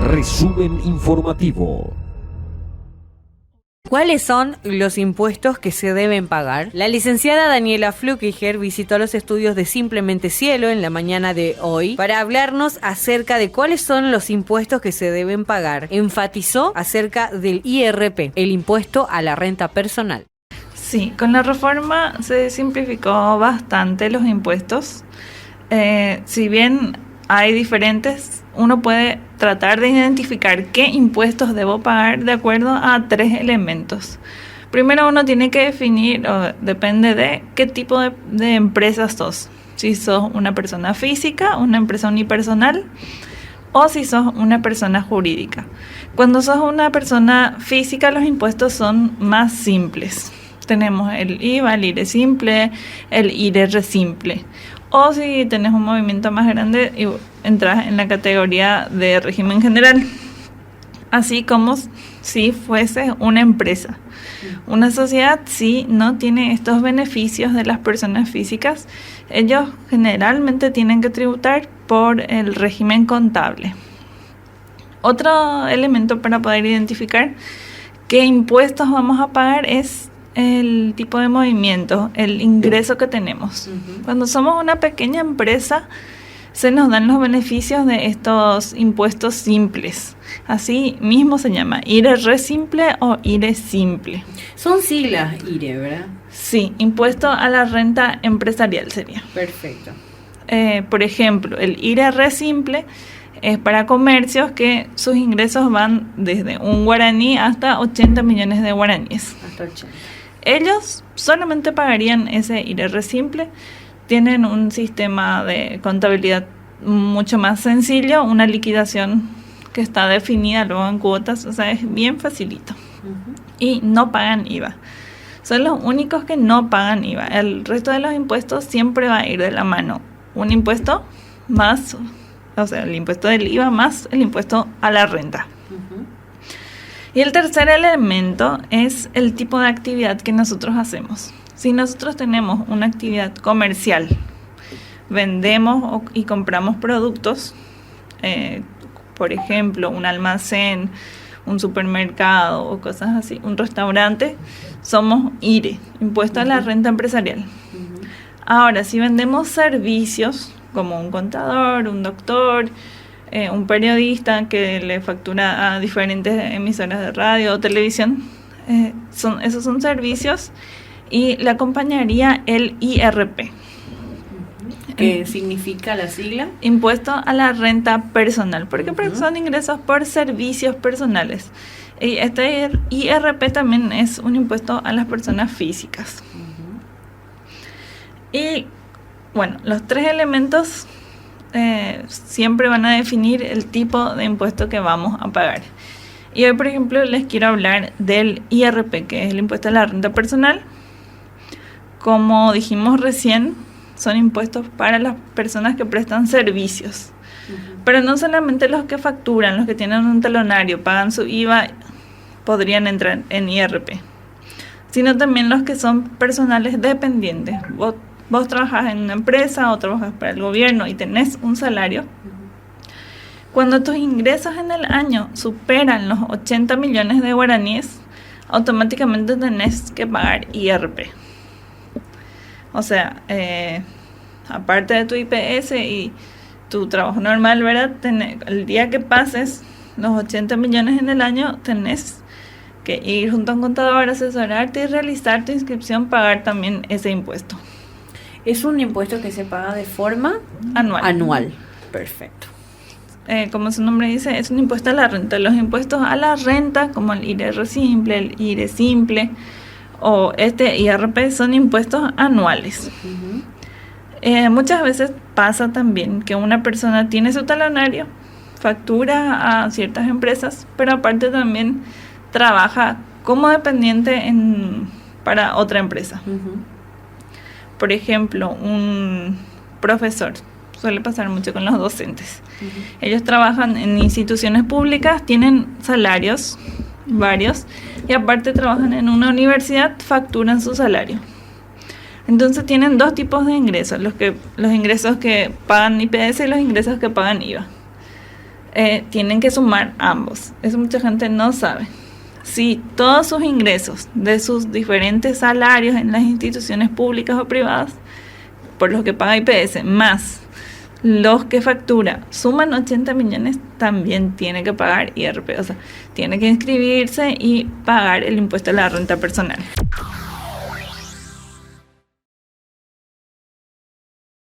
Resumen informativo. ¿Cuáles son los impuestos que se deben pagar? La licenciada Daniela Flukiger visitó los estudios de Simplemente Cielo en la mañana de hoy para hablarnos acerca de cuáles son los impuestos que se deben pagar. Enfatizó acerca del IRP, el impuesto a la renta personal. Sí, con la reforma se simplificó bastante los impuestos. Si bien hay diferentes, uno puede tratar de identificar qué impuestos debo pagar de acuerdo a 3 elementos. Primero uno tiene que definir, depende de qué tipo de empresa sos. Si sos una persona física, una empresa unipersonal, o si sos una persona jurídica. Cuando sos una persona física, los impuestos son más simples. Tenemos el IVA, el IRE simple, el IRR simple. O si tenés un movimiento más grande, entras en la categoría de régimen general. Así como si fuese una empresa. Una sociedad, si no tiene estos beneficios de las personas físicas, ellos generalmente tienen que tributar por el régimen contable. Otro elemento para poder identificar qué impuestos vamos a pagar es el tipo de movimiento, el ingreso que tenemos. Cuando somos una pequeña empresa, se nos dan los beneficios de estos impuestos simples. Así mismo se llama IRR simple o IRE simple. Son siglas IRE, ¿verdad? Sí, impuesto a la renta empresarial sería. Perfecto. Por ejemplo, el IRR simple es para comercios que sus ingresos van desde un guaraní hasta 80 millones de guaraníes. Hasta 80. Ellos solamente pagarían ese IRR simple. Tienen un sistema de contabilidad mucho más sencillo, una liquidación que está definida luego en cuotas, o sea, es bien facilito. Y no pagan IVA. Son los únicos que no pagan IVA. El resto de los impuestos siempre va a ir de la mano. Un impuesto más, o sea, el impuesto del IVA más el impuesto a la renta. Y el tercer elemento es el tipo de actividad que nosotros hacemos. Si nosotros tenemos una actividad comercial, vendemos y compramos productos, por ejemplo, un almacén, un supermercado o cosas así, un restaurante, somos IRE, impuesto a la renta empresarial. Ahora, si vendemos servicios como un contador, un doctor, un periodista que le factura a diferentes emisoras de radio o televisión, esos son servicios y le acompañaría el IRP. ¿Qué significa la sigla? Impuesto a la renta personal, porque son ingresos por servicios personales. Y este IRP también es un impuesto a las personas físicas. Y bueno, los 3 elementos siempre van a definir el tipo de impuesto que vamos a pagar. Y hoy, por ejemplo, les quiero hablar del IRP, que es el impuesto a la renta personal. Como dijimos recién, son impuestos para las personas que prestan servicios. Pero no solamente los que facturan, los que tienen un talonario, pagan su IVA, podrían entrar en IRP, sino también los que son personales dependientes. Vos trabajás en una empresa o trabajas para el gobierno y tenés un salario. Cuando tus ingresos en el año superan los 80 millones de guaraníes, automáticamente tenés que pagar IRP. O sea, aparte de tu IPS y tu trabajo normal, ¿verdad? El día que pases los 80 millones en el año, tenés que ir junto a un contador, asesorarte y realizar tu inscripción, pagar también ese impuesto. Es un impuesto que se paga de forma anual. Perfecto. Como su nombre dice, es un impuesto a la renta. Los impuestos a la renta, como el IRR simple, el IRE simple o este IRP, son impuestos anuales. Muchas veces pasa también que una persona tiene su talonario, factura a ciertas empresas, pero aparte también trabaja como dependiente para otra empresa. Por ejemplo, un profesor, suele pasar mucho con los docentes. Ellos trabajan en instituciones públicas, tienen salarios varios y aparte trabajan en una universidad, facturan su salario. Entonces tienen dos tipos de ingresos, los ingresos que pagan IPS y los ingresos que pagan IVA. Tienen que sumar ambos. Eso mucha gente no sabe. Si todos sus ingresos de sus diferentes salarios en las instituciones públicas o privadas, por los que paga IPS, más los que factura, suman 80 millones, también tiene que pagar IRP. O sea, tiene que inscribirse y pagar el impuesto a la renta personal.